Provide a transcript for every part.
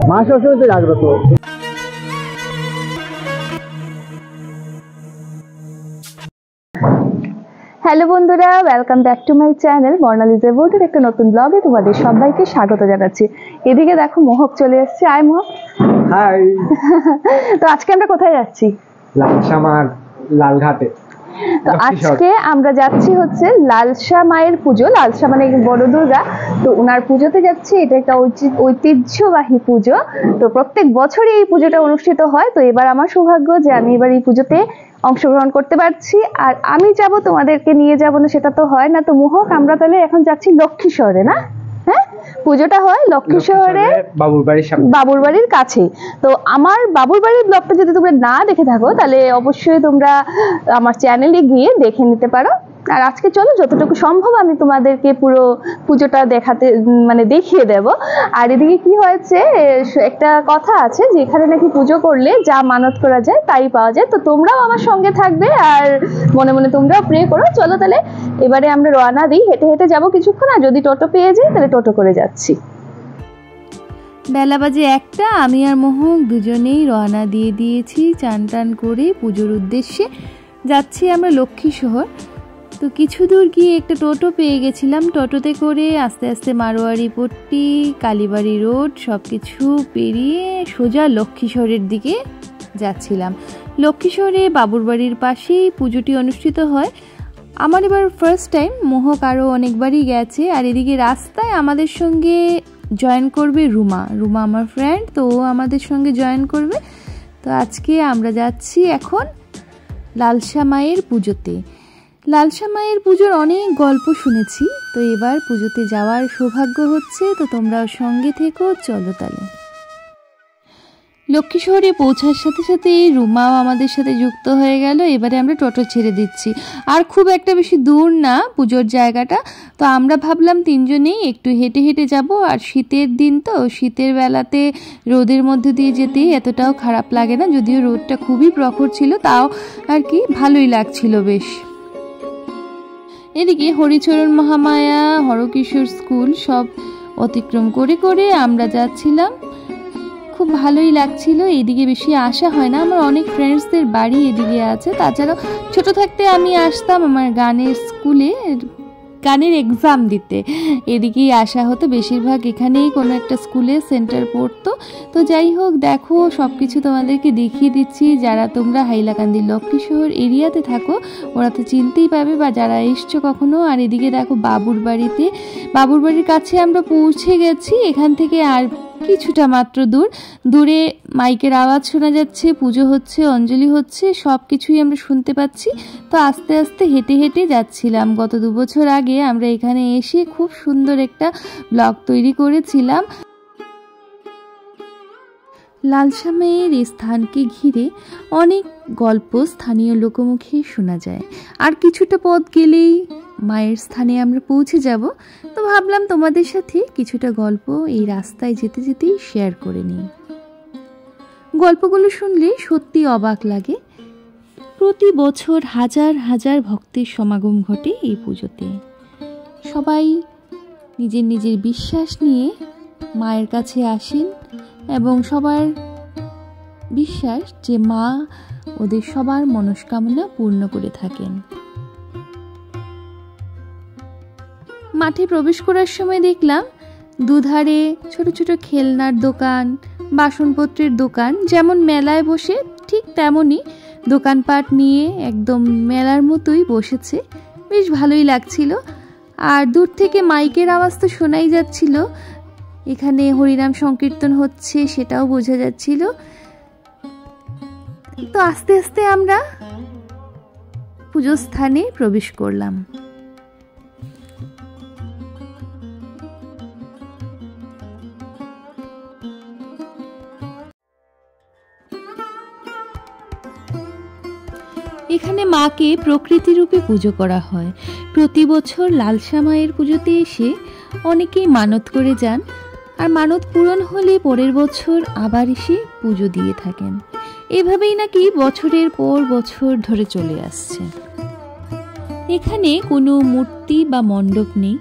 মা সবসময় তো জাগ্রত। হ্যালো বন্ধুরা, welcome back to my channel Barnali বোর্ডের একটা নতুন ব্লগে তোমাদের সবাইকে স্বাগত জানাচ্ছি। এদিকে দেখো মোহক চলে এসেছে। আয় মোহক। হাই। তো আজকে আমরা কোথায় যাচ্ছি? লালসা মার লালঘাটে। তো আজকে আমরা যাচ্ছি হচ্ছে লালসা মায়ের পুজো। লালসা মানে বড় দুর্গা, তো ওনার পুজোতে যাচ্ছি। এটা একটা ঐতিহ্যবাহী পুজো, তো প্রত্যেক বছরই এই পুজোটা অনুষ্ঠিত হয়। তো এবার আমার সৌভাগ্য যে আমি এবার এই পুজোতে অংশগ্রহণ করতে পারছি। আর আমি যাব, তোমাদেরকে নিয়ে যাব না সেটা তো হয় না। তো মোহক, আমরা তাহলে এখন যাচ্ছি লক্ষ্মী শহরে, না? হ্যাঁ, পুজোটা হয় লক্ষ্মী শহরে, বাবুর বাড়ির কাছে। তো আমার বাবুর বাড়ির ব্লগটা যদি তোমরা না দেখে থাকো তাহলে অবশ্যই তোমরা আমার চ্যানেলে গিয়ে দেখে নিতে পারো। আর আজকে চলো যতটুকু সম্ভব আমি তোমাদেরকে পুরো পুজোটা দেখিয়ে দেব। আর এদিকে কি হয়েছে, একটা কথা আছে যে এখানে নাকি পুজো করলে যা মানত করা যায় তাই পাওয়া যায়। তো তোমরাও আমার সঙ্গে থাকবে আর মনে মনে তোমরাও প্রে করো। চলো তাহলে এবারে আমরা রওনা দিই। হেঁটে হেঁটে যাবো কিছুক্ষণ, আর যদি টোটো পেয়ে যাই তাহলে টোটো করে যাচ্ছি। বেলা বাজে 1টা। আমি আর মোহক দুজনেই রওনা দিয়ে দিয়েছি চান টান করে পুজোর উদ্দেশ্যে। যাচ্ছি আমরা লক্ষ্মী শহর। তো কিছু দূর গিয়ে একটা টোটো পেয়ে গেছিলাম। টোটোতে করে আস্তে আস্তে মারোয়ারি পট্টি, কালীবাড়ি রোড সব কিছু পেরিয়ে সোজা লক্ষ্মী শহরের দিকে যাচ্ছিলাম। লক্ষ্মী শহরে বাবুর বাড়ির পাশেই পুজোটি অনুষ্ঠিত হয়। আমার এবার ফার্স্ট টাইম, মোহক আরও অনেকবারই গেছে। আর এদিকে রাস্তায় আমাদের সঙ্গে জয়েন করবে রুমা আমার ফ্রেন্ড, তো ও আমাদের সঙ্গে জয়েন করবে। তো আজকে আমরা যাচ্ছি এখন লালসা মায়ের পুজোতে। লালসা মায়ের পুজোর অনেক গল্প শুনেছি, তো এবার পুজোতে যাওয়ার সৌভাগ্য হচ্ছে। তো তোমরাও সঙ্গে থেকো, চলো তাহলে। লক্ষ্মী শহরে পৌঁছার সাথে সাথে রুমাও আমাদের সাথে যুক্ত হয়ে গেল। এবারে আমরা টোটো ছেড়ে দিচ্ছি। আর খুব একটা বেশি দূর না পুজোর জায়গাটা। তো আমরা ভাবলাম তিনজনেই একটু হেঁটে হেঁটে যাব। আর শীতের দিন, তো শীতের বেলাতে রোদের মধ্যে দিয়ে যেতে এতটাও খারাপ লাগে না, যদিও রোদটা খুবই প্রখর ছিল, তাও আর কি ভালোই লাগছিল বেশ। এদিকে হরিচরণ মহামায়া, হরকিশোর স্কুল সব অতিক্রম করে করে আমরা যাচ্ছিলাম। খুব ভালোই লাগছিল। এদিকে বেশি আসা হয় না, আমার অনেক ফ্রেন্ডসদের বাড়ি এদিকে আছে। তাছাড়াও ছোট থাকতে আমি আসতাম আমার গানের স্কুলে গানের এক্সাম দিতে, এদিকেই আসা হতো বেশিরভাগ। এখানেই কোনো একটা স্কুলে সেন্টার পড়তো। তো যাই হোক, দেখো সব কিছু তোমাদেরকে দেখিয়ে দিচ্ছি। যারা তোমরা হাইলাকান্দি লক্ষ্মী শহর এরিয়াতে থাকো ওরা তো চিনতেই পাবে, বা যারা এসছো কখনো। আর এদিকে দেখো বাবুর বাড়ির কাছে আমরা পৌঁছে গেছি। এখান থেকে আর কিছুটা মাত্র দূরে মাইকের আওয়াজ শোনা যাচ্ছে, পুজো হচ্ছে, অঞ্জলি হচ্ছে, সব কিছুই আমরা শুনতে পাচ্ছি। তো আস্তে আস্তে হেঁটে হেঁটে যাচ্ছিলাম। গত 2 বছর আগে আমরা এখানে এসে খুব সুন্দর একটা ব্লগ তৈরি করেছিলাম। লালসা মায়ের এই স্থানকে ঘিরে অনেক গল্প স্থানীয় লোকমুখে শোনা যায়। আর কিছুটা পথ গেলেই মায়ের স্থানে আমরা পৌঁছে যাব। তো ভাবলাম তোমাদের সাথে কিছুটা গল্প এই রাস্তায় যেতে যেতেই শেয়ার করে নিই। গল্পগুলো শুনলে সত্যি অবাক লাগে। প্রতি বছর হাজার হাজার ভক্তের সমাগম ঘটে এই পুজোতে। সবাই নিজের নিজের বিশ্বাস নিয়ে মায়ের কাছে আসেন এবং সবার বিশ্বাস যে মা ওদের সবার মনস্কামনা পূর্ণ করে থাকেন। মাঠে প্রবেশ করার সময় দেখলাম দুধারে ছোট ছোট খেলনার দোকান, বাসনপত্রের দোকান, যেমন মেলায় বসে ঠিক তেমনই দোকানপাট নিয়ে একদম মেলার মতোই বসেছে। বেশ ভালোই লাগছিল। আর দূর থেকে মাইকের আওয়াজ তো শোনাই যাচ্ছিল, এখানে হরিনাম সংকীর্তন হচ্ছে সেটাও বোঝা যাচ্ছিল। তো আস্তে আস্তে আমরা পুজোর স্থানে প্রবেশ করলাম। এখানে মাকে প্রকৃতি রূপে পুজো করা হয়। প্রতি বছর লালসা মায়ের পুজোতে এসে অনেকেই মানত করে যান, আর মানত পূরণ হলে পরের বছর আবার এসে পুজো দিয়ে থাকেন। এভাবেই নাকি বছরের পর বছর ধরে চলে আসছে। এখানে কোনো মূর্তি বা মণ্ডপ নেই,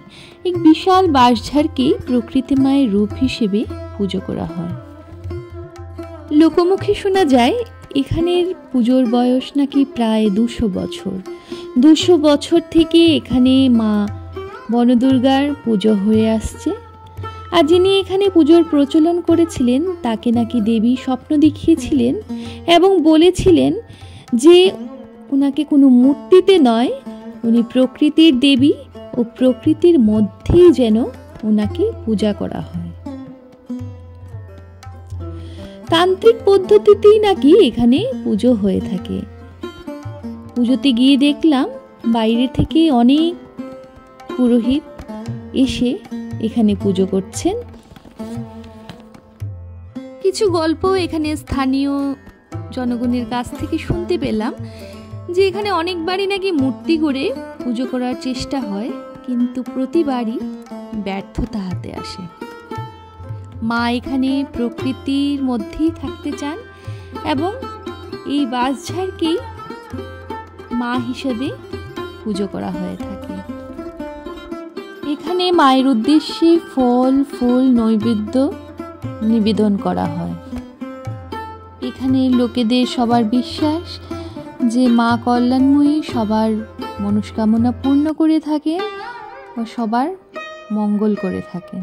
এক বিশাল বাঁশঝাড়কে প্রকৃতি মায়ের রূপ হিসেবে পুজো করা হয়। লোকমুখে শোনা যায় এখানের পুজোর বয়স নাকি প্রায় 200 বছর। 200 বছর থেকে এখানে মা বনদুর্গার পুজো হয়ে আসছে। আর যিনি এখানে পুজোর প্রচলন করেছিলেন তাকে নাকি দেবী স্বপ্ন দেখিয়েছিলেন এবং বলেছিলেন যে ওনাকে কোনো মূর্তিতে নয়, উনি প্রকৃতির দেবী ও প্রকৃতির মধ্যেই যেন ওনাকে পূজা করা হয়। তান্ত্রিক পদ্ধতিতেই নাকি এখানে পুজো হয়ে থাকে। পুজোতে গিয়ে দেখলাম বাইরে থেকে অনেক পুরোহিত এসে এখানে পুজো করছেন। কিছু গল্প এখানে স্থানীয় জনগণের কাছ থেকে শুনতে পেলাম যে এখানে অনেকবারই নাকি মূর্তি করে পুজো করার চেষ্টা হয়, কিন্তু প্রতিবারই ব্যর্থতা হাতে আসে। মা এখানে প্রকৃতির মধ্যেই থাকতে চান এবং এই বাঁশঝাড়কেই মা হিসেবে পুজো করা হয়ে থাকে। এখানে মায়ের উদ্দেশ্যে ফল ফুল নৈবেদ্য নিবেদন করা হয়। এখানে লোকেদের সবার বিশ্বাস যে মা কল্যাণময়ী সবার মনস্কামনা পূর্ণ করে থাকেন ও সবার মঙ্গল করে থাকেন।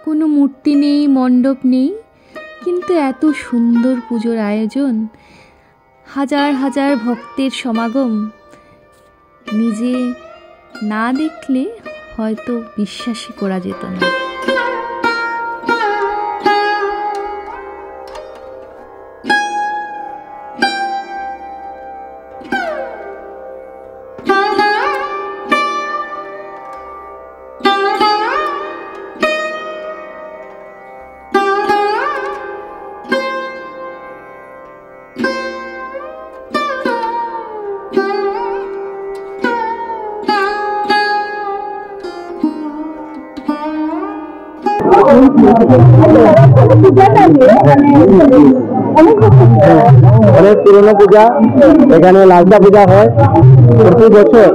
কোনো মূর্তি নেই, মণ্ডপ নেই, কিন্তু এত সুন্দর পুজোর আয়োজন, হাজার হাজার ভক্তের সমাগম, নিজে না দেখলে হয়তো বিশ্বাসই করা যেত না। অনেক পুরনো পূজা, এখানে লালসা পূজা হয় প্রতি বছর।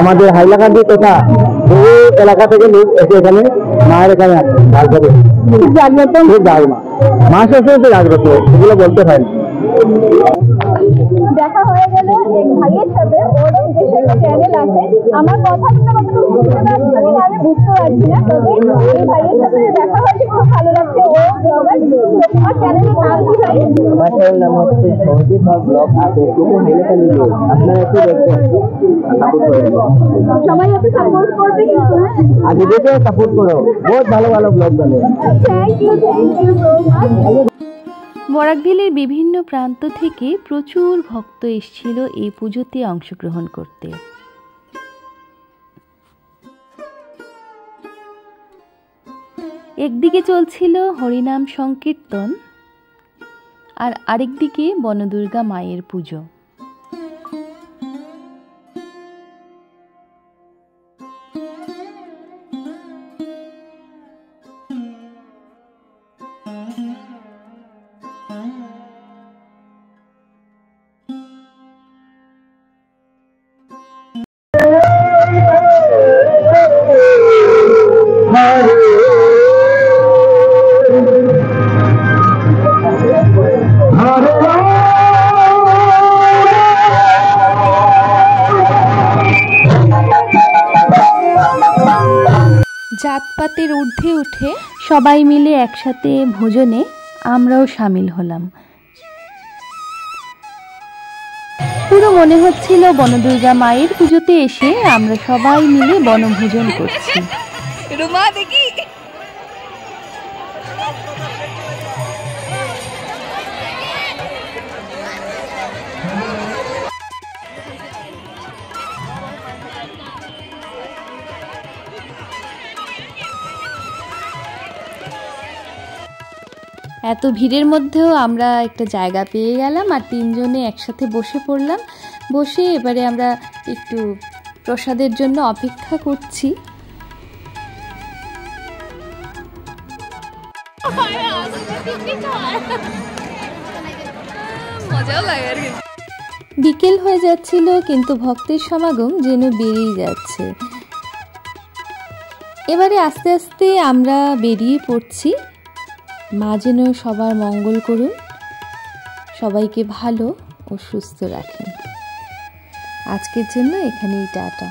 আমাদের হাইলাকান্দি তথা বহু এলাকা থেকে লোক এসে এখানে মায়ের এখানে আসে। জাগ্রত খুব জাগ্রত, মা সবসময় জাগ্রত, এগুলো বলতে হয় না। দেখা হয়ে গেল এক ভাইয়ের সাথে, ওরও নিজস্ব একটা চ্যানেল আছে। আমার কথা শুনে কতটুকু বুঝতে পারছি কিনা আমি বুঝতে পারছি না, তবে এই ভাইয়ের সাথে দেখা হয়েছে খুব ভালো লাগছে। ও ব্লগার। তোমার চ্যানেলের নাম কি ভাই? আমার চ্যানেল নাম হচ্ছে সঞ্জিত ব্লগ। আপনারা একটু দেখবেন, সাপোর্ট করবেন, সবাই একটু সাপোর্ট করবে কিন্তু। আগে দেখে সাপোর্ট করো, বহুত ভালো ভালো ব্লগ বানায়। Thank you so much. বরাকঢেলের বিভিন্ন প্রান্ত থেকে প্রচুর ভক্ত এসেছিল এই পুজোতে অংশগ্রহণ করতে। একদিকে চলছিল হরিনাম সংকীর্তন আর আরেকদিকে বনদুর্গা মায়ের পুজো। জাতপাতের ঊর্ধ্বে উঠে সবাই মিলে একসাথে ভোজনে আমরাও সামিল হলাম। পুরো মনে হচ্ছিল বনদুর্গা মায়ের পুজোতে এসে আমরা সবাই মিলে বনভোজন করছি। রুমা দেখি এত ভিড়ের মধ্যেও আমরা একটা জায়গা পেয়ে গেলাম আর তিনজনে একসাথে বসে পড়লাম। বসে এবারে আমরা একটু প্রসাদের জন্য অপেক্ষা করছি। মজাও লাগে আর কি। বিকেল হয়ে যাচ্ছিল, কিন্তু ভক্তের সমাগম যেন বেড়েই যাচ্ছে। এবারে আস্তে আস্তে আমরা বেরিয়ে পড়ছি। মা যেন সবার মঙ্গল করুন, সবাইকে ভালো ও সুস্থ রাখেন। আজকের জন্য এখানেই টাটা।